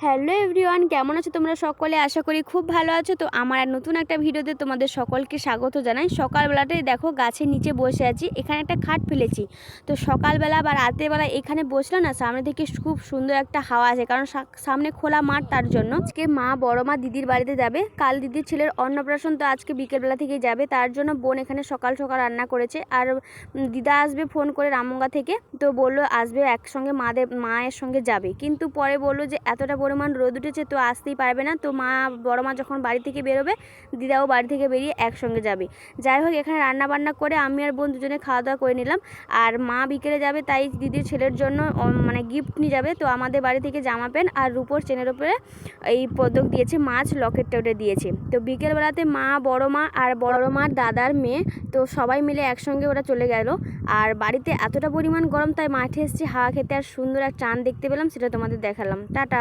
Hello everyone, কেমন আছো তোমরা সকলে? আশা করি খুব ভালো আছো। তো আমার আর নতুন একটা ভিডিওতে তোমাদের সকলকে স্বাগত জানাই। সকালবেলাটাই দেখো গাছের নিচে বসে আছি, এখানে একটা খাট ফেলেছি। তো সকালবেলা বা রাতের বেলা এখানে বসলাম না, সামনে থেকে খুব সুন্দর একটা হাওয়া আছে, কারণ সামনে খোলা মাঠ। তার জন্য আজকে মা, বড় মা দিদির বাড়িতে যাবে। কাল দিদির ছেলের অন্নপ্রাশন, তো আজকে বিকেলবেলা থেকেই যাবে। তার জন্য বোন এখানে সকাল সকাল রান্না করেছে। আর দিদা আসবে ফোন করে রামগঙ্গা থেকে, তো বললো আসবে একসঙ্গে মায়ের সঙ্গে যাবে। কিন্তু পরে বললো যে এতটা পরিমাণ রোদ উঠেছে তো আসতেই পারবে না। তো বড় মা যখন বাড়ি থেকে বেরোবে, দিদাও বাড়ি থেকে বেরিয়ে একসঙ্গে যাবে। যাই হোক, এখানে রান্না বান্না করে আমি আর বোন দুজনে খাওয়া দাওয়া করে নিলাম। আর মা বিকেলে যাবে, তাই দিদির ছেলের জন্য মানে গিফট নিয়ে যাবে। তো আমাদের বাড়ি থেকে জামা প্যান্ট আর রূপোর চেনের ওপরে এই পদক দিয়েছে, মাছ লকেটটা ওটা দিয়েছে। তো বিকেলবেলাতে মা, বড় মা আর বড় মার দাদার মেয়ে, তো সবাই মিলে একসঙ্গে ওরা চলে গেল। আর বাড়িতে এতটা পরিমাণ গরম, তাই মাঠে এসেছি হাওয়া খেতে। আর সুন্দর এক চাঁদ দেখতে পেলাম, সেটা তোমাদের দেখালাম। টাটা।